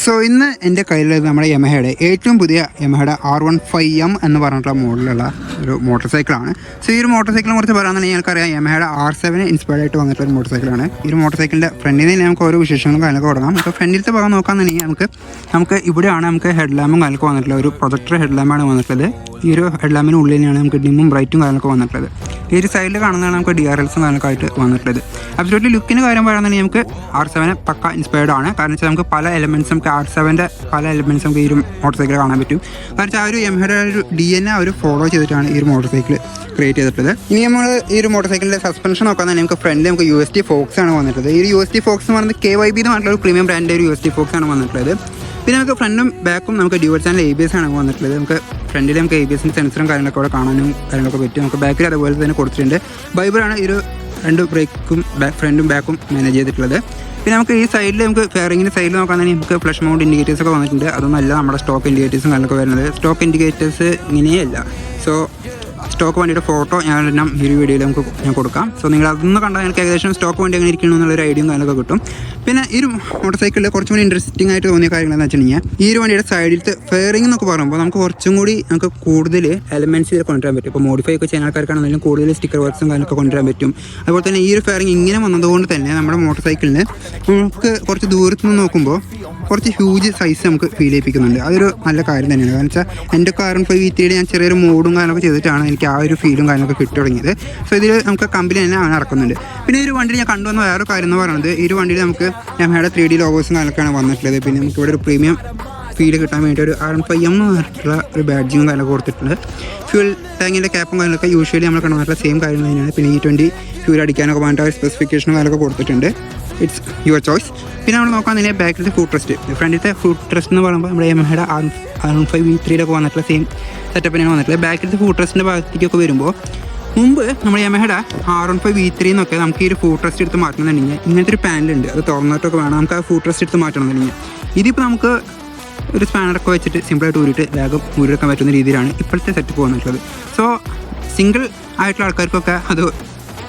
So ഇന്ന് എൻ്റെ കയ്യിലുള്ളത് നമ്മുടെ യമഹയുടെ ഏറ്റവും പുതിയ യമഹയുടെ R15M എന്ന് പറഞ്ഞിട്ടുള്ള മോഡലുള്ള ഒരു മോട്ടോർ സൈക്കിളാണ്. സോ ഈ ഒരു മോട്ടോർ സൈക്കിളിനെ കുറിച്ച് പറയാമെന്നുണ്ടെങ്കിൽ ഞങ്ങൾക്കറിയാം യമഹയുടെ R7 ഇൻസ്പയർഡ് ആയിട്ട് വന്നിട്ടുള്ള ഒരു മോട്ടോർ സൈക്കിളാണ്. ഈ ഒരു മോട്ടോർ സൈക്കിളിൻ്റെ ഫ്രണ്ടിൽ നിന്ന് നമുക്ക് ഓരോ വിശേഷങ്ങളും കാര്യങ്ങളൊക്കെ തുടങ്ങാം. നമുക്ക് ഫ്രണ്ടിലത്തെ ഭാഗം നോക്കാമെന്നുണ്ടെങ്കിൽ നമുക്ക് ഇവിടെയാണ് നമുക്ക് ഹെഡ് ലാമ്പും കാര്യങ്ങളൊക്കെ വന്നിട്ടുള്ളത്. ഒരു പ്രൊജക്ടർ ഹെഡ് ലാമ്പാണ് വന്നിട്ടുള്ളത്. ഈ ഒരു ഹെഡ് ലാമ്പിന് ഉള്ളിൽ തന്നെയാണ് നമുക്ക് ഡിമ്മും ബ്രൈറ്റും കാര്യങ്ങളൊക്കെ വന്നിട്ടുള്ളത്. ഈ ഒരു സൈഡിൽ കാണുന്നതാണ് നമുക്ക് DRLസും കാര്യങ്ങളൊക്കെ ആയിട്ട് വന്നിട്ടുള്ളത്. അബ്സല്യൂട്ട്ലി ലുക്കിന് കാര്യം പറയുകയാണെന്നുണ്ടെങ്കിൽ നമുക്ക് R7 പക്ക ഇൻസ്പയർഡ് ആണ്. കാരണം വെച്ചാൽ നമുക്ക് പല എലമെൻറ്റ്സ് നമുക്ക് R7ൻ്റെ പല എലമെൻറ്റ്സ് നമുക്ക് ഈ ഒരു മോട്ടോർ സൈക്കിൾ കാണാൻ പറ്റും. കാരണം വെച്ചാൽ ആ ഒരു യമഹയുടെ ഒരു DNA അവർ ഫോളോ ചെയ്തിട്ടാണ് ഈ ഒരു മോട്ടോർ സൈക്കിൾ ക്രിയേറ്റ് ചെയ്തിട്ടുള്ളത്. ഇനി നമ്മൾ ഈ ഒരു മോട്ടോർ സൈക്കിളിൻ്റെ സസ്പെൻഷൻ നോക്കാൻ തന്നെ നമുക്ക് ഫ്രണ്ടിൽ നമുക്ക് UST ഫോക്സ് ആണ് വന്നിട്ടുള്ളത്. ഈ ഒരു UST ഫോക്സ് എന്ന് പറയുന്നത് KYB എന്ന് പറഞ്ഞിട്ടുള്ള ഒരു പ്രീമിയം ബ്രാൻഡിൻ്റെ ഒരു UST ഫോക്സ് ആണ് വന്നിട്ടുള്ളത്. പിന്നെ നമുക്ക് ഫ്രണ്ടും ബാക്കും നമുക്ക് ഡ്യുവൽ ചാനൽ ABS ആണ് വന്നിട്ടുള്ളത്. നമുക്ക് ഫ്രണ്ടിൽ നമുക്ക് ABSൻ്റെ സെൻസറും കാര്യങ്ങളൊക്കെ അവിടെ കാണാനും കാര്യങ്ങളൊക്കെ പറ്റും. നമുക്ക് ബാക്കിൽ അതുപോലെ തന്നെ കൊടുത്തിട്ടുണ്ട്. ബൈബറാണ് ഈ ഒരു രണ്ട് ബ്രേക്കും ഫ്രണ്ടും ബാക്കും മാനേജ് ചെയ്തിട്ടുള്ളത്. പിന്നെ നമുക്ക് ഈ സൈഡിൽ നമുക്ക് ഫെയറിങ്ങിൻ്റെ സൈഡിൽ നോക്കാൻ തന്നെ നമുക്ക് ഫ്ലഷ് മൗണ്ട് ഇൻഡിക്കേറ്റേഴ്സ് ഒക്കെ വന്നിട്ടുണ്ട്. അതൊന്നുമല്ല നമ്മുടെ സ്റ്റോക്ക് ഇൻഡിക്കേറ്റേഴ്സും കാര്യങ്ങളൊക്കെ വരുന്നത്. സ്റ്റോക്ക് ഇൻഡിക്കേറ്റേഴ്സ് ഇങ്ങനെയല്ല. സോ സ്റ്റോക്ക് വണ്ടിയുടെ ഫോട്ടോ ഞാൻ ഈ ഒരു വീഡിയോയിൽ ഞാൻ കൊടുക്കാം. സോ നിങ്ങൾ അതൊന്ന് കണ്ടാൽ എനിക്ക് ഏകദേശം സ്റ്റോക്ക് വണ്ടി എങ്ങനെ ഇരിക്കണം എന്നുള്ളൊരു ഐഡിയയും കാര്യങ്ങളൊക്കെ കിട്ടും. പിന്നെ ഈ ഒരു മോട്ടോർ സൈക്കിളിൽ കുറച്ചും കൂടി ഇൻട്രസ്റ്റിംഗ് ആയിട്ട് തോന്നിയ കാര്യങ്ങളെന്ന് വെച്ചിട്ടുണ്ടെങ്കിൽ ഈ ഒരു വണ്ടിയുടെ സൈഡിലത്തെ ഫെയറിംഗ് എന്നൊക്കെ പറയുമ്പോൾ നമുക്ക് കുറച്ചും കൂടി നമുക്ക് കൂടുതൽ എലമെൻറ്റ്സ് ഇതിൽ കൊണ്ടുവരാൻ പറ്റും. ഇപ്പോൾ മോഡിഫൈ ഒക്കെ ചെയ്യുന്ന ആൾക്കാർക്കാണെങ്കിലും കൂടുതൽ സ്റ്റിക്കർ വർക്ക്സും കാര്യങ്ങളൊക്കെ കൊണ്ടുവരാൻ പറ്റും. അതുപോലെ തന്നെ ഈ ഒരു ഫെയറിംഗ് ഇങ്ങനെ വന്നതുകൊണ്ട് തന്നെ നമ്മുടെ മോട്ടോർ സൈക്കിളിന് നമുക്ക് കുറച്ച് ദൂരത്ത് നിന്ന് നോക്കുമ്പോൾ കുറച്ച് ഹ്യൂജ് സൈസ് നമുക്ക് ഫീൽ ചെയ്യിപ്പിക്കുന്നുണ്ട്. അതൊരു നല്ല കാര്യം തന്നെയാണ്. കാരണം വെച്ചാൽ എൻ്റെ R15 VTയുടെ ഞാൻ ചെറിയൊരു മോഡും കാര്യങ്ങളൊക്കെ ചെയ്തിട്ടാണ് എനിക്ക് ആ ഒരു ഫീലും കാര്യങ്ങളൊക്കെ കിട്ടി തുടങ്ങിയത്. സോ ഇതിൽ നമുക്ക് കമ്പനി തന്നെ അവൻ ഇറക്കുന്നുണ്ട്. പിന്നെ ഈ ഒരു വണ്ടിയിൽ ഞാൻ കണ്ടുവന്ന വേറൊരു കാര്യം എന്ന് പറയുന്നത് ഈ ഒരു വണ്ടിയിൽ നമുക്ക് യമഹയുടെ 3D ലോഗോസും കാര്യങ്ങളൊക്കെയാണ് വന്നിട്ടുള്ളത്. പിന്നെ നമുക്ക് ഇവിടെ ഒരു പ്രീമിയം ഫീൽ കിട്ടാൻ വേണ്ടി ഒരു R15M എന്ന് പറഞ്ഞിട്ടുള്ള ഒരു ബാഡ്ജിങ്ങും കാര്യങ്ങളൊക്കെ കൊടുത്തിട്ടുണ്ട്. ഫ്യൂൽ ടാങ്കിൻ്റെ ക്യാപ്പും കാര്യങ്ങളൊക്കെ യൂഷ്വലി നമ്മൾ കണ്ടുവന്നിട്ടുള്ള സെയിം കാര്യങ്ങൾ തന്നെയാണ്. പിന്നെ E20 ഫ്യൂൽ അടിക്കാനൊക്കെ വേണ്ട സ്പെസിഫിക്കേഷനും കാര്യങ്ങളൊക്കെ കൊടുത്തിട്ടുണ്ട്. It's your choice. പിന്നെ നമ്മൾ നോക്കാൻ തന്നെ ബാക്കിലത്തെ ഫുഡ് ട്രസ്റ്റ് ഫ്രണ്ടിലത്തെ ഫുഡ് ട്രസ്റ്റ് എന്ന് പറയുമ്പോൾ നമ്മുടെ യമഹയുടെ R15 V3 വന്നിട്ടുള്ള സെയിം സെറ്റപ്പിനാണ് വന്നിട്ടുള്ളത്. ബാക്കിലത്തെ ഫുഡ് ട്രസ്റ്റിൻ്റെ ഭാഗത്തേക്കൊക്കെ വരുമ്പോൾ മുമ്പ് നമ്മുടെ യമഹയുടെ R15 V3 എന്നൊക്കെ നമുക്ക് ഈ ഒരു ഫുഡ് ട്രസ്റ്റ് എടുത്ത് മാറ്റണമെന്നുണ്ടെങ്കിൽ ഇങ്ങനത്തെ ഒരു പാനലുണ്ട്. അത് തുറന്നിട്ടൊക്കെ വേണം നമുക്ക് ആ ഫുഡ് ട്രസ്റ്റ് എടുത്ത് മാറ്റണമെന്നുണ്ടെങ്കിൽ. ഇതിപ്പോൾ നമുക്ക് ഒരു സ്പാനറൊക്കെ വെച്ചിട്ട് സിമ്പിളായിട്ട് ഊരിയിട്ട് വേഗം ഊരിയെടുക്കാൻ പറ്റുന്ന രീതിയിലാണ് ഇപ്പോഴത്തെ സെറ്റപ്പ് വന്നിട്ടുള്ളത്. സോ സിംഗിൾ ആയിട്ടുള്ള ആൾക്കാർക്കൊക്കെ അത്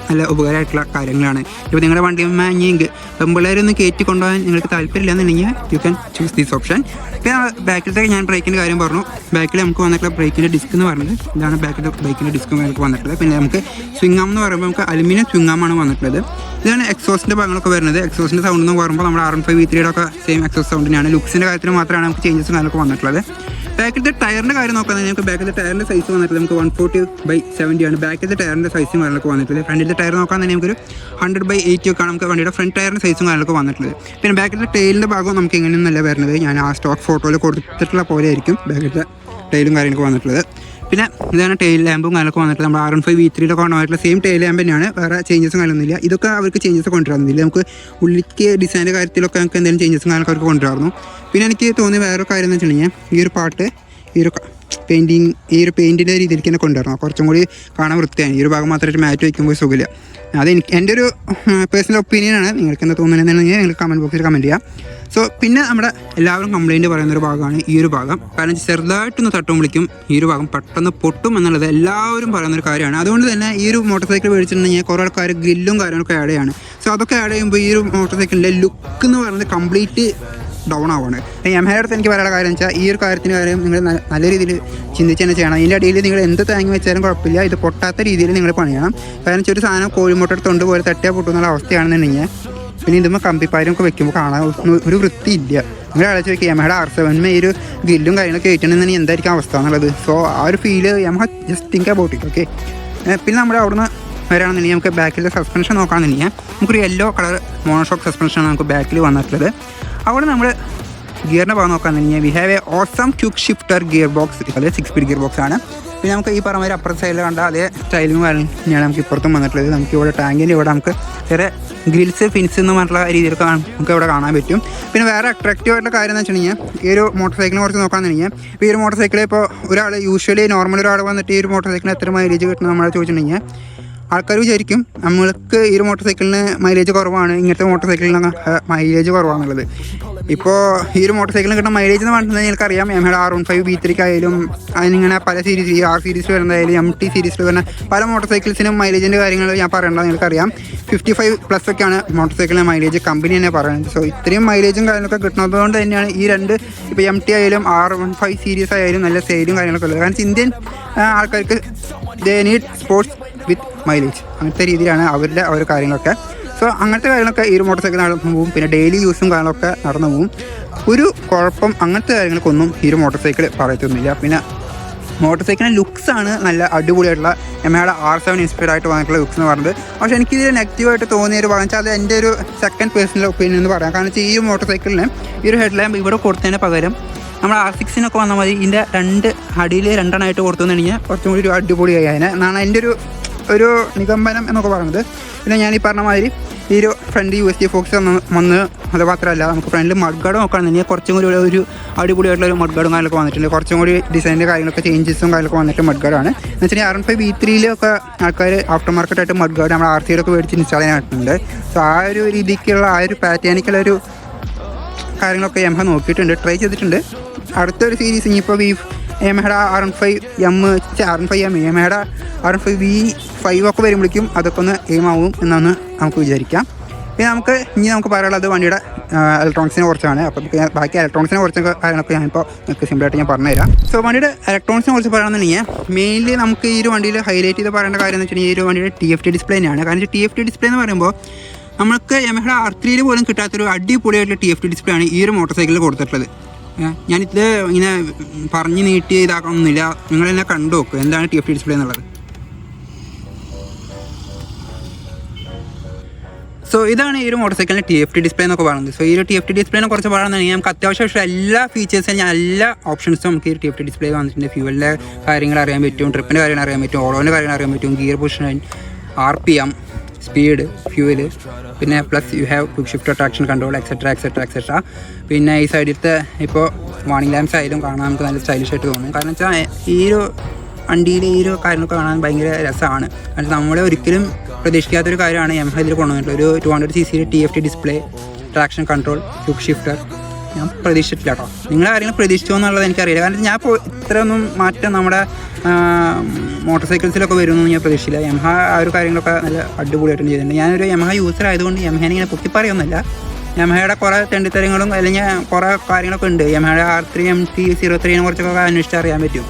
നല്ല ഉപകാരമായിട്ടുള്ള കാര്യങ്ങളാണ്. ഇപ്പോൾ നിങ്ങളുടെ വണ്ടി മാഞ്ഞെങ്കിൽ പെമ്പിള്ളേരൊന്ന് കയറ്റി കൊണ്ടുപോകാൻ നിങ്ങൾക്ക് താല്പര്യമില്ല എന്നുണ്ടെങ്കിൽ you can choose this option. പിന്നെ ബാക്കിലത്തെ ഞാൻ ബ്രേക്കിൻ്റെ കാര്യം പറഞ്ഞു. ബാക്കിൽ നമുക്ക് വന്നിട്ടുള്ള ബ്രേക്കിൻ്റെ ഡിസ്ക് എന്ന് പറയുന്നത് ഇതാണ്. ബാക്കിലെ ബൈക്കിൻ്റെ ഡിസ്ക് നമുക്ക് വന്നിട്ടുള്ളത്. പിന്നെ നമുക്ക് സ്വിങ്ങാം എന്ന് പറയുമ്പോൾ നമുക്ക് അലുമിനിയം സ്വിങ്ങാമാണ് വന്നിട്ടുള്ളത്. ഇതാണ് എക്സോസിൻ്റെ ഭാഗങ്ങളൊക്കെ വരുന്നത്. എക്സോസിൻ്റെ സൗണ്ട് എന്ന് പറയുമ്പോൾ നമ്മുടെ R15 V3 ഒക്കെ സെയിം എക്സോസ് സൗണ്ട് തന്നെയാണ്. ലുക്സിൻ്റെ കാര്യത്തിൽ മാത്രമാണ് നമുക്ക് ചേഞ്ചസും കാര്യങ്ങളൊക്കെ വന്നിട്ടുള്ളത്. ബാക്കിലത്തെ ടയറിൻ്റെ കാര്യം നോക്കുകയാണെങ്കിൽ നമുക്ക് ബാക്കിലത്തെ ടയറിൻ്റെ സൈസ് വന്നിട്ടുള്ളത് നമുക്ക് 140/70 ആണ് ബാക്കിലത്തെ ടയറിൻ്റെ സൈസും കാര്യങ്ങളൊക്കെ വന്നിട്ടുള്ളത്. ഫ്രണ്ടിലത്തെ ടയർ നോക്കാൻ തന്നെ നമുക്കൊരു 100/80 ഒക്കെ നമുക്ക് വണ്ടിയുടെ ഫ്രണ്ട് ടയറിൻ്റെ സൈസും കാര്യങ്ങളൊക്കെ വന്നിട്ടുള്ളത്. പിന്നെ ബാക്കിലത്തെ ടൈലിൻ്റെ ഭാഗം നമുക്ക് എങ്ങനെയൊന്നല്ല വരുന്നത്. ഞാൻ ആ സ്റ്റോക്ക് ഫോട്ടോയിൽ കൊടുത്തിട്ടുള്ള പോലെ ആയിരിക്കും ബാക്കിലത്തെ ടൈലും കാര്യങ്ങളൊക്കെ വന്നിട്ടുള്ളത്. പിന്നെ ഇതാണ് ടെയിൽ ലാമ്പും കാര്യങ്ങളൊക്കെ വന്നിട്ട് നമ്മുടെ R15 V3 കൊണ്ടുവന്നിട്ടുള്ള സെയിം ടെയിൽ ലാമ്പ് തന്നെയാണ്. വേറെ ചേഞ്ചസും കാര്യമൊന്നുമില്ല. ഇതൊക്കെ അവർക്ക് ചേഞ്ചസ് കൊണ്ടുവരുന്നില്ല. നമുക്ക് ഉള്ളിലേക്ക് ഡിസൈൻ്റെ കാര്യത്തിലൊക്കെ നമുക്ക് എന്തെങ്കിലും ചേഞ്ചസും കാര്യങ്ങളൊക്കെ അവർക്ക് കൊണ്ടുവരുന്നു. പിന്നെ എനിക്ക് തോന്നിയ വേറൊരു കാര്യം എന്ന് വെച്ചിട്ടുണ്ടെങ്കിൽ ഈ ഒരു പാട്ട് ഈ ഒരു പെയിൻറ്റിൻ്റെ രീതിയിലേക്ക് തന്നെ കൊണ്ടുവരണം. കുറച്ചും കൂടി കാണാൻ വൃത്തിയാണ്. ഈ ഒരു ഭാഗം മാത്രമായിട്ട് മാറ്റ് വയ്ക്കുമ്പോൾ സുഖമില്ല. അത് എൻ്റെ ഒരു പേഴ്സണൽ ഒപ്പീനിയനാണ്. നിങ്ങൾക്ക് എന്താ തോന്നുന്നതെന്നുണ്ടെങ്കിൽ നിങ്ങൾ കമൻറ്റ് ബോക്സിൽ കമൻറ്റ് ചെയ്യാം. സോ പിന്നെ നമ്മുടെ എല്ലാവരും കംപ്ലയിൻറ്റ് പറയുന്നൊരു ഭാഗമാണ് ഈ ഒരു ഭാഗം. കാരണം ചെറുതായിട്ടൊന്ന് തട്ടുമ്പോഴേക്കും ഈ ഒരു ഭാഗം പെട്ടെന്ന് പൊട്ടും എന്നുള്ളത് എല്ലാവരും പറയുന്നൊരു കാര്യമാണ്. അതുകൊണ്ട് തന്നെ ഈ ഒരു മോട്ടോർ സൈക്കിൾ മേടിച്ചിട്ടുണ്ടെങ്കിൽ കുറേ ആൾക്കാർ ഗ്രില്ലും കാര്യങ്ങളൊക്കെ ആഡ് ചെയ്യാണ്. സോ അതൊക്കെ ആഡ് ചെയ്യുമ്പോൾ ഈ ഒരു മോട്ടോർ സൈക്കിളിൻ്റെ ലുക്ക് എന്ന് പറയുന്നത് കംപ്ലീറ്റ് ഡൗൺ ആവുകയാണ്. യമഹയുടെ അടുത്ത് എനിക്ക് പറയാനുള്ള കാര്യം വെച്ചാൽ ഈ ഒരു കാര്യത്തിന് കാര്യം നിങ്ങൾ നല്ല രീതിയിൽ ചിന്തിച്ച് തന്നെ ചെയ്യണം. ഇതിൻ്റെ ഇടയിൽ നിങ്ങൾ എന്ത് തേങ്ങ വെച്ചാലും കുഴപ്പമില്ല. ഇത് പൊട്ടാത്ത രീതിയിൽ നിങ്ങൾ പണിയണം. കാരണം വെച്ചാൽ ഒരു സാധനം കോഴിമുട്ട തൊണ്ട് പോലെ തട്ടിയാൽ പൊട്ടുന്നുള്ള അവസ്ഥയാണെന്നുണ്ടെങ്കിൽ പിന്നെ ഇതുമ്പോൾ കമ്പിപ്പാരമൊക്കെ വെക്കുമ്പോൾ കാണാൻ ഒരു വൃത്തിയില്ല. നിങ്ങൾ ആലോചിച്ച് നോക്കി യമഹയുടെ R7 ഈ ഒരു ഗ്രില്ലും കാര്യങ്ങളൊക്കെ കയറ്റണമെന്നുണ്ടെങ്കിൽ എന്തായിരിക്കും അവസ്ഥ എന്നുള്ളത്. സോ ആ ഒരു feel Yamaha just think about it. Okay. പിന്നെ നമ്മുടെ അവിടുന്ന് വരാണെന്നുണ്ടെങ്കിൽ നമുക്ക് ബാക്കിലെ സസ്പെൻഷൻ നോക്കുകയാണെന്നുണ്ടെങ്കിൽ നമുക്കൊരു യെല്ലോ കളർ മോണോഷോക്ക് സസ്പെൻഷനാണ് നമുക്ക് ബാക്കിൽ വന്നിട്ടുള്ളത്. അവിടെ നമ്മൾ ഗിയറിൻ്റെ ഭാഗം നോക്കുകയാണെന്നുണ്ടെങ്കിൽ we have A awesome quick shifter gear box. അത് 6 സ്പീഡ് ഗിയർ ബോക്സ് ആണ്. പിന്നെ നമുക്ക് ഈ പറഞ്ഞ അപ്പുറത്തെ സൈഡിൽ കണ്ട അതേ സ്റ്റൈലും തന്നെയാണ് നമുക്ക് ഇപ്പുറത്തും വന്നിട്ടുള്ളത്. നമുക്ക് ഇവിടെ ടാങ്കിൻ്റെ ഇവിടെ നമുക്ക് ചെറിയ ഗ്രിൽസ് ഫിൻസ് എന്ന് പറഞ്ഞിട്ടുള്ള രീതിയിലൊക്കെ നമുക്ക് ഇവിടെ കാണാൻ പറ്റും. പിന്നെ വേറെ അട്രാക്റ്റീവ് ആയിട്ടുള്ള കാര്യം എന്ന് വെച്ചിട്ടുണ്ടെങ്കിൽ ഈ ഒരു മോട്ടോർ സൈക്കിളിനെ കുറിച്ച് നോക്കുകയാണെന്നുണ്ടെങ്കിൽ ഇപ്പോൾ ഈ ഒരു മോട്ടോർ സൈക്കിൾ ഇപ്പോൾ ഒരാൾ യൂഷ്വലി നോർമൽ ഒരാൾ വന്നിട്ട് ഈ ഒരു മോട്ടോർ സൈക്കിളിന് എത്ര മൈലേജ് കിട്ടുന്നത് നമ്മളെ ചോദിച്ചിട്ടുണ്ടെങ്കിൽ ആൾക്കാർ വിചാരിക്കും നമ്മൾക്ക് ഈ ഒരു മോട്ടോർ സൈക്കിളിന് മൈലേജ് കുറവാണ്, ഇങ്ങനത്തെ മോട്ടോർ സൈക്കിളിന് മൈലേജ് കുറവാണെന്നുള്ളത്. ഇപ്പോൾ ഈ ഒരു മോട്ടോർ സൈക്കിളിന് കിട്ടുന്ന മൈലേജ് എന്ന് പറഞ്ഞിട്ടുണ്ടെങ്കിൽ നിങ്ങൾക്കറിയാം യമഹയുടെ R15 V3 ആയാലും അതിനിങ്ങനെ പല സീരീസ് R സീരീസിൽ വരുന്നതായാലും MT സീരീസിൽ വരുന്ന പല മോട്ടോർ സൈക്കിൾസിനും മൈലേജിൻ്റെ കാര്യങ്ങൾ ഞാൻ പറയേണ്ടത് നിങ്ങൾക്കറിയാം 55+ ഒക്കെയാണ് മോട്ടോർ സൈക്കിളിന് മൈലേജ് കമ്പനി തന്നെ പറയുന്നത്. സോ ഇത്രയും മൈലേജും കാര്യങ്ങളൊക്കെ കിട്ടുന്നത് കൊണ്ട് തന്നെയാണ് ഈ രണ്ട് ഇപ്പോൾ MT ആയാലും R15 സീരീസ് ആയാലും നല്ല സെയിലും കാര്യങ്ങളൊക്കെ ഉള്ളത്. കാരണം ഇന്ത്യൻ ആൾക്കാർക്ക് they need sports with mileage അങ്ങനത്തെ രീതിയിലാണ് അവരുടെ ഓരോ കാര്യങ്ങളൊക്കെ. സോ അങ്ങനത്തെ കാര്യങ്ങളൊക്കെ ഈ ഒരു മോട്ടോർ സൈക്കിൾ നടന്നു പോകും. പിന്നെ ഡെയിലി യൂസും കാര്യങ്ങളൊക്കെ നടന്നു പോകും. ഒരു കുഴപ്പം അങ്ങനത്തെ കാര്യങ്ങൾക്കൊന്നും ഈ ഒരു മോട്ടോർ സൈക്കിൾ പറയത്തൊന്നുമില്ല. പിന്നെ മോട്ടോർ സൈക്കിളിൻ്റെ ലുക്സാണ് നല്ല അടിപൊളിയായിട്ടുള്ള യമഹയുടെ R7 ഇൻസ്പയർഡ് ആയിട്ട് വന്നിട്ടുള്ള ലുക്സ് എന്ന് പറയുന്നത്. പക്ഷേ എനിക്കിതിൽ നെഗറ്റീവായിട്ട് തോന്നിയ ഒരു പറഞ്ഞാൽ അത് എൻ്റെ ഒരു സെക്കൻഡ് പേഴ്സണൽ ഒപ്പീനിയൻ എന്ന് പറയാം. കാരണം വെച്ചാൽ ഈ മോട്ടോർ സൈക്കിളിന് ഈ ഒരു ഹെഡ് ലാമ്പ് ഇവിടെ കൊടുത്തതിന് പകരം നമ്മൾ R6 വന്നാൽ മതി ഇതിൻ്റെ രണ്ട് അടിയിൽ രണ്ടെണ്ണമായിട്ട് കൊടുത്തുകഴിഞ്ഞാൽ കുറച്ചും കൂടി ഒരു അടിപൊളിയായി അതിനെ എന്നാണ് എൻ്റെ ഒരു നിഗമനം എന്നൊക്കെ പറയുന്നത്. പിന്നെ ഞാൻ ഈ പറഞ്ഞ മാതിരി ഈ ഒരു ഫ്രണ്ട് USB ഫോക്സ് വന്ന് അത് മാത്രമല്ല നമുക്ക് ഫ്രണ്ടിൽ മഡ് ഗാർഡ് നോക്കുകയാണെന്നുണ്ടെങ്കിൽ കുറച്ചും കൂടി ഒരു അടിപൊളിയായിട്ടുള്ള ഒരു മഡ് ഗാർഡും കാര്യങ്ങളൊക്കെ വന്നിട്ടുണ്ട്. കുറച്ചും കൂടി ഡിസൈനിൻ്റെ കാര്യങ്ങളൊക്കെ ചേഞ്ചസും കാര്യങ്ങളൊക്കെ വന്നിട്ട് മഡ് ഗാർഡാണ്. എന്ന് വെച്ചാൽ R15 V3 ആൾക്കാർ ആഫ്റ്റർ മാർക്കറ്റായിട്ട് മഡ് ഗാർഡ് നമ്മൾ RC മേടിച്ച് ഇൻസ്റ്റാൾ ചെയ്യാനായിട്ടുണ്ട്. സോ ആ ഒരു രീതിക്കുള്ള ആ ഒരു പാറ്റേണിക്കുള്ള ഒരു കാര്യങ്ങളൊക്കെ യമഹ നോക്കിയിട്ടുണ്ട്, ട്രൈ ചെയ്തിട്ടുണ്ട്. അടുത്തൊരു സീരീസ് ഇനിയിപ്പോൾ യമഹയുടെ R15M യമഹയുടെ R15 V5 ഒക്കെ വരുമ്പോഴേക്കും അതൊക്കെ ഒന്ന് എയിമാവും എന്നാണ് നമുക്ക് വിചാരിക്കാം. പിന്നെ നമുക്ക് പറയാനുള്ളത് വണ്ടിയുടെ ഇലക്ട്രോണിക്സിനെ കുറിച്ചാണ്. അപ്പോൾ ബാക്കി ഇലക്ട്രോണിക്സിനെ കുറിച്ച് കാര്യങ്ങളൊക്കെ ഞാനിപ്പോൾ നിങ്ങൾക്ക് സിമ്പിളായിട്ട് ഞാൻ പറഞ്ഞുതരാം. സോ വണ്ടിയുടെ ഇലക്ട്രോണിക്സിനെ കുറിച്ച് പറയുകയാണെന്നുണ്ടെങ്കിൽ മെയിൻലി നമുക്ക് ഈ ഒരു വണ്ടിയിൽ ഹൈലൈറ്റ് ചെയ്ത് പറയേണ്ട കാര്യം എന്ന് വെച്ചിട്ടുണ്ടെങ്കിൽ ഈ ഒരു വണ്ടിയുടെ TFT ഡിസ്പ്ലേ തന്നെയാണ്. കാരണം TFT ഡിസ്പ്ലേ എന്ന് പറയുമ്പോൾ നമുക്ക് യമഹയുടെ R3 പോലും കിട്ടാത്തൊരു അടിപൊളിയായിട്ടുള്ള TFT ഡിസ്പ്ലേ ആണ് ഈ ഒരു മോട്ടോർ സൈക്കിളിൽ കൊടുത്തിട്ടുള്ളത്. ഞാനിത് ഇങ്ങനെ പറഞ്ഞ് നീട്ടി ഇതാക്കണമെന്നില്ല, നിങ്ങളെന്നെ കണ്ടു നോക്കുക എന്താണ് TFT ഡിസ്പ്ലേ എന്നുള്ളത്. സോ ഇതാണ് ഈ ഒരു മോട്ടോർ സൈക്കിളിൻ്റെ TFT ഡിസ്പ്ലേ എന്നൊക്കെ പറയുന്നത്. സോ ഈ ഒരു TFT ഡിസ്പ്ലേനെ കുറിച്ച് പറയുകയാണെന്നുണ്ടെങ്കിൽ നമുക്ക് അത്യാവശ്യം എല്ലാ ഫീച്ചേഴ്സും എല്ലാ ഓപ്ഷൻസും നമുക്ക് ഈ TFT ഡിസ്പ്ലേ വന്നിട്ടുണ്ട്. ഫ്യൂവലിൻ്റെ കാര്യങ്ങൾ അറിയാൻ പറ്റും, ട്രിപ്പിൻ്റെ കാര്യങ്ങൾ അറിയാൻ പറ്റും, ഓളോൻ്റെ കാര്യങ്ങൾ അറിയാൻ പറ്റും, gear position, RPM, speed, fuel, പിന്നെ plus you have quick shift traction control etcetera. പിന്നെ ഈ സൈഡിലത്തെ ഇപ്പോൾ വാണിംഗ് ലാംപ്സ് ആയാലും കാണാൻ നമുക്ക് നല്ല സ്റ്റൈലിഷ് ആയിട്ട് തോന്നും. കാരണം വെച്ചാൽ ഈ ഒരു വണ്ടിയിൽ ഈ ഒരു കാര്യങ്ങളൊക്കെ കാണാൻ ഭയങ്കര രസമാണ്. കാരണം നമ്മളെ ഒരിക്കലും പ്രതീക്ഷിക്കാത്തൊരു കാര്യമാണ് യമഹ ഇതിൽ കൊണ്ടുവന്നിട്ടുള്ളത്. ഒരു 200cc TFT display, traction control, quick shifter ഞാൻ പ്രതീക്ഷിച്ചിട്ടില്ല കേട്ടോ. നിങ്ങളെ കാര്യങ്ങൾ പ്രതീക്ഷിച്ചോ എന്നുള്ളത് എനിക്കറിയില്ല. കാരണം ഞാൻ ഇത്രയൊന്നും മാറ്റം നമ്മുടെ മോട്ടോർ സൈക്കിൾസിലൊക്കെ വരുമെന്നൊന്നും ഞാൻ പ്രതീക്ഷിച്ചില്ല. യമഹ ആ ഒരു കാര്യങ്ങളൊക്കെ നല്ല അടിപൊളിയായിട്ട് ചെയ്തിട്ടുണ്ട്. ഞാനൊരു യമഹ യൂസർ ആയതുകൊണ്ട് യമഹേനെ ഇങ്ങനെ പൊക്കിപ്പറയൊന്നുമില്ല. യമഹയുടെ കുറേ തെണ്ടിത്തരങ്ങളും അല്ലെങ്കിൽ കുറേ കാര്യങ്ങളൊക്കെ ഉണ്ട്. യമഹയുടെ R3 MT-03 കുറിച്ചൊക്കെ അന്വേഷിച്ച് അറിയാൻ പറ്റും.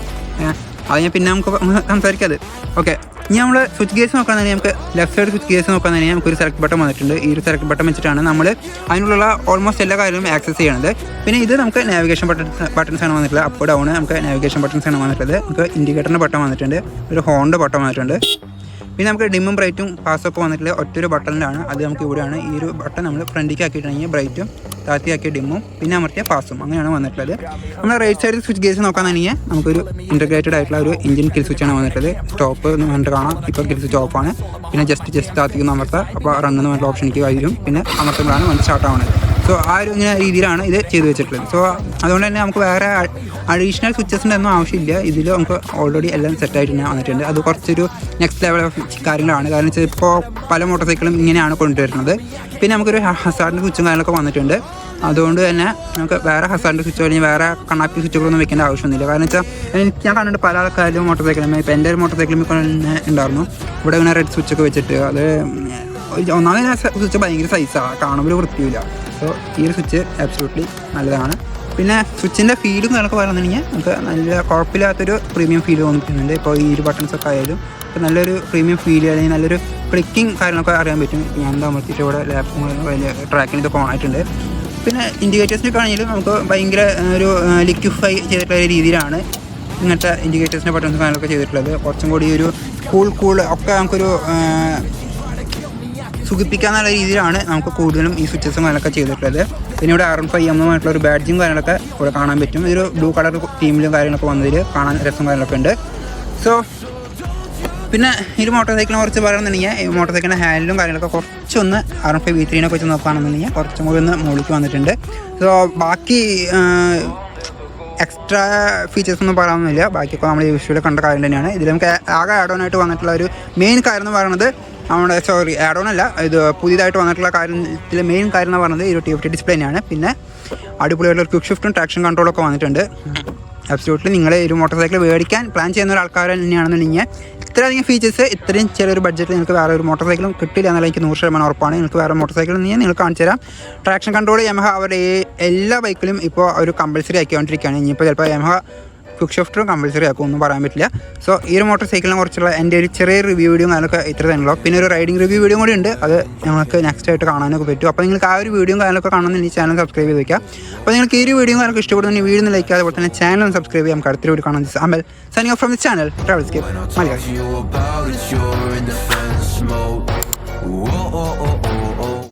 അത് ഞാൻ പിന്നെ നമുക്ക് സംസാരിക്കാം. അത് ഓക്കെ. ഇനി നമ്മൾ സ്വിച്ച് ഗിയേഴ്സ് നോക്കുകയാണെങ്കിൽ നമുക്ക് ലെഫ്റ്റ് സൈഡ് സ്വിച്ച് ഗിയേഴ്സ് നോക്കുകയാണെങ്കിൽ നമുക്കൊരു സെലക്ട് ബട്ടൺ വന്നിട്ടുണ്ട്. ഈ ഒരു സെലക്ട് ബട്ടൺ വെച്ചിട്ടാണ് നമ്മൾ അതിനുള്ള ഓൾമോസ്റ്റ് എല്ലാ കാര്യങ്ങളും ആക്സസ് ചെയ്യണത്. പിന്നെ ഇത് നമുക്ക് നാവിഗേഷൻ ബട്ടൺസ് ആണ് വന്നിട്ടുള്ളത്. അപ്പ് ഡൗൺ നമുക്ക് നാവിഗേഷൻ ബട്ടൺസ് ആണ് വന്നിട്ടുള്ളത്. നമുക്ക് ഇൻഡിക്കേറ്ററിൻ്റെ ബട്ടൺ വന്നിട്ടുണ്ട്, ഒരു ഹോണിൻ്റെ ബട്ടൺ വന്നിട്ടുണ്ട്. പിന്നെ നമുക്ക് ഡിമ്മും ബ്രൈറ്റും പാസൊക്കെ വന്നിട്ടുള്ള ഒറ്റൊരു ബട്ടണിലാണ്. അത് നമുക്ക് ഇവിടെയാണ്. ഈ ഒരു ബട്ടൺ നമ്മൾ ഫ്രണ്ടിലേക്ക് ആക്കിയിട്ടുണ്ടെങ്കിൽ ബ്രൈറ്റും താഴ്ത്തിയാക്കിയ ഡിമ്മും പിന്നെ അമർത്തിയ പാസും അങ്ങനെയാണ് വന്നിട്ടുള്ളത്. നമ്മൾ റൈറ്റ് സൈഡ് സ്വിച്ച് ഗിയേഴ്സ് നോക്കുകയാണെന്നുണ്ടെങ്കിൽ നമുക്കൊരു ഇൻറ്റഗ്രേറ്റഡ് ആയിട്ടുള്ള ഒരു എഞ്ചിൻ കിൽ സ്വിച്ചാണ് വന്നിട്ടുള്ളത്. സ്റ്റോപ്പ് എന്ന് പറഞ്ഞിട്ട് കാണാം. ഇപ്പോൾ കിൽ സ്വിച്ച് ഓഫാണ്. പിന്നെ ജസ്റ്റ് താഴ്ത്തിക്കുന്ന അമർത്താം. അപ്പോൾ റണ്ണെന്ന് പറഞ്ഞിട്ട് ഓപ്ഷനിലേക്ക് വരും. പിന്നെ അമർത്തുമ്പോഴാണ് വണ്ടി സ്റ്റാർട്ട് ആവുന്നത്. സോ ആ ഒരു ഇങ്ങനെ രീതിയിലാണ് ഇത് ചെയ്ത് വെച്ചിട്ടുള്ളത്. സോ അതുകൊണ്ട് തന്നെ നമുക്ക് വേറെ അഡീഷണൽ സ്വിച്ചസിൻ്റെ ഒന്നും ആവശ്യമില്ല. ഇതിൽ നമുക്ക് ഓൾറെഡി എല്ലാം സെറ്റായിട്ട് തന്നെ വന്നിട്ടുണ്ട്. അത് കുറച്ചൊരു നെക്സ്റ്റ് ലെവൽ ഓഫ് കാര്യങ്ങളാണ്. കാരണം വെച്ചാൽ ഇപ്പോൾ പല മോട്ടോർ സൈക്കിളും ഇങ്ങനെയാണ് കൊണ്ടുവരുന്നത്. പിന്നെ നമുക്കൊരു ഹസാർഡിൻ്റെ സ്വിച്ചും കാര്യങ്ങളൊക്കെ വന്നിട്ടുണ്ട്. അതുകൊണ്ട് തന്നെ നമുക്ക് വേറെ ഹസാർഡിൻ്റെ സ്വിച്ചോ അല്ലെങ്കിൽ വേറെ കണ്ണാപ്പി സ്വിച്ചുകളൊന്നും വെക്കേണ്ട ആവശ്യമൊന്നുമില്ല. കാരണം വെച്ചാൽ ഞാൻ കണ്ടിട്ട് പല ആൾക്കാരും മോട്ടോർ സൈക്കിളും ഇപ്പോൾ എൻ്റെ ഒരു മോട്ടോർ സൈക്കിളും തന്നെ ഉണ്ടായിരുന്നു. ഇവിടെ ഇങ്ങനെ റെഡ് സ്വിച്ചൊക്കെ വെച്ചിട്ട് അത് ഒന്നാമത് സ്വിച്ച് ഭയങ്കര സൈസാണ്, കാണുമ്പോൾ വൃത്തിയില്ല. സോ ഈ ഒരു സ്വിച്ച് ആബ്സല്യൂട്ട്ലി നല്ലതാണ്. പിന്നെ സ്വിച്ചിൻ്റെ ഫീലും കാര്യങ്ങളൊക്കെ പറയുന്നുണ്ടെങ്കിൽ നമുക്ക് നല്ല കുഴപ്പമില്ലാത്തൊരു പ്രീമിയം ഫീൽ തോന്നിക്കുന്നുണ്ട്. ഇപ്പോൾ ഈ ഒരു ബട്ടൺസൊക്കെ ആയാലും ഇപ്പോൾ നല്ലൊരു പ്രീമിയം ഫീൽ അല്ലെങ്കിൽ നല്ലൊരു ക്ലിക്കിങ് കാര്യങ്ങളൊക്കെ അറിയാൻ പറ്റും. ഞാൻ താമസിച്ചിട്ട് ഇവിടെ ലാപ്പ് ട്രാക്കിന് ഇതൊക്കെ ഓൺ ആയിട്ടുണ്ട്. പിന്നെ ഇൻഡിക്കേറ്റേഴ്സിനൊക്കെ ആണെങ്കിലും നമുക്ക് ഭയങ്കര ഒരു ലിക്വിഫൈ ചെയ്തിട്ടുള്ള രീതിയിലാണ് ഇങ്ങനത്തെ ഇൻഡിക്കേറ്റേഴ്സിൻ്റെ ബട്ടൺസും കാര്യങ്ങളൊക്കെ ചെയ്തിട്ടുള്ളത്. കുറച്ചും കൂടി ഒരു കൂൾ ഒക്കെ നമുക്കൊരു സുഖിപ്പിക്കാന്നുള്ള രീതിയിലാണ് നമുക്ക് കൂടുതലും ഈ സ്വിച്ചസും കാര്യങ്ങളൊക്കെ ചെയ്തിട്ടുള്ളത്. പിന്നെ ഇവിടെ R15M ഒരു ബാഡ്ജും കാര്യങ്ങളൊക്കെ ഇവിടെ കാണാൻ പറ്റും. ഇതൊരു ബ്ലൂ കളർ തീമിലും കാര്യങ്ങളൊക്കെ വന്നതിൽ കാണാൻ രസം കാര്യങ്ങളൊക്കെ ഉണ്ട്. സോ പിന്നെ ഈ ഒരു മോട്ടോർ സൈക്കിളിനെ കുറിച്ച് പറയുകയാണെന്നുണ്ടെങ്കിൽ ഈ മോട്ടോർ സൈക്കിളിൻ്റെ ഹാൻഡിലും കാര്യങ്ങളൊക്കെ കുറച്ചൊന്ന് R15 V3 വെച്ച് നോക്കുകയാണെന്നുണ്ടെങ്കിൽ കുറച്ചും കൂടി ഒന്ന് മുകളിലേക്ക് വന്നിട്ടുണ്ട്. സോ ബാക്കി എക്സ്ട്രാ ഫീച്ചേഴ്സ് ഒന്നും പറയാനൊന്നുമില്ല. ബാക്കിയൊക്കെ നമ്മൾ യൂഷ്വലി കണ്ട കാര്യം തന്നെയാണ്. ഇതിൽ നമുക്ക് ആകെ ആഡ് ഓൺ ആയിട്ട് വന്നിട്ടുള്ള ഒരു മെയിൻ കാര്യം എന്ന് പറയുന്നത് നമ്മുടെ ആഡ് ഓൺ അല്ല, ഇത് പുതിയതായിട്ട് വന്നിട്ടുള്ള കാര്യത്തിൽ മെയിൻ കാര്യം എന്ന് പറയുന്നത് ഈ ഒരു TFT ഡിസ്പ്ലേ തന്നെയാണ്. പിന്നെ അടിപൊളിയായിട്ടുള്ള ക്വിക്ക് ഷിഫ്റ്റും ട്രാക്ഷൻ കൺട്രോളൊക്കെ വന്നിട്ടുണ്ട്. അബ്സല്യൂട്ട്ലി നിങ്ങൾ ഒരു മോട്ടോർ സൈക്കിൾ മേടിക്കാൻ പ്ലാൻ ചെയ്യുന്ന ഒരാൾക്കാർ തന്നെയാണെന്നുണ്ടെങ്കിൽ ഇത്രയധികം ഫീച്ചേഴ്സ് ഇത്രയും ചെറിയൊരു ബഡ്ജറ്റിൽ നിങ്ങൾക്ക് വേറെ ഒരു മോട്ടോർ സൈക്കിളും കിട്ടില്ല എന്നുള്ള എനിക്ക് 100% ഉറപ്പാണ്. നിങ്ങൾക്ക് വേറെ മോട്ടോർ സൈക്കിൾ നിങ്ങൾക്ക് കാണിച്ചു തരാം. ട്രാക്ഷൻ കൺട്രോൾ യമഹ അവരുടെ എല്ലാ ബൈക്കിലും ഇപ്പോൾ ഒരു കമ്പൽസറി ആക്കിക്കൊണ്ടിരിക്കുകയാണ്. ഇനിയിപ്പോൾ ചിലപ്പോൾ യമഹ ക്വിക്ക് ഷിഫ്റ്ററും കമ്പൽസറി ആക്കും, ഒന്നും പറയാൻ പറ്റില്ല. സോ ഈ ഒരു മോട്ടോർ സൈക്കിളിനെ കുറിച്ചുള്ള എൻ്റെ ഒരു ചെറിയ റിവ്യൂ വീഡിയോ കാര്യങ്ങളൊക്കെ ഇത്ര തന്നെയുള്ളൂ. പിന്നെ ഒരു റൈഡിംഗ് റിവ്യൂ വീഡിയോ കൂടി ഉണ്ട്, അത് ഞങ്ങൾക്ക് നെക്സ്റ്റ് ആയിട്ട് കാണാനൊക്കെ പറ്റും. അപ്പോൾ നിങ്ങൾക്ക് ആ ഒരു വീഡിയോ കാര്യങ്ങളൊക്കെ കാണുന്ന ഈ ചാനൽ സബ്സ്ക്രൈബ് ചെയ്ത് വയ്ക്കുക. അപ്പോൾ നിങ്ങൾക്ക് ഈ ഒരു വീഡിയോ കാര്യങ്ങളൊക്കെ ഇഷ്ടപ്പെടുന്ന വീഡിയോ ഒന്ന് ലൈക്ക്, അതുപോലെ തന്നെ ചാനൽ സബ്സ്ക്രൈബ് ചെയ്യാം. അടുത്തൊരു വീഡിയോ കാണാൻ Amal signing off from the channel Travelscape Malayalam.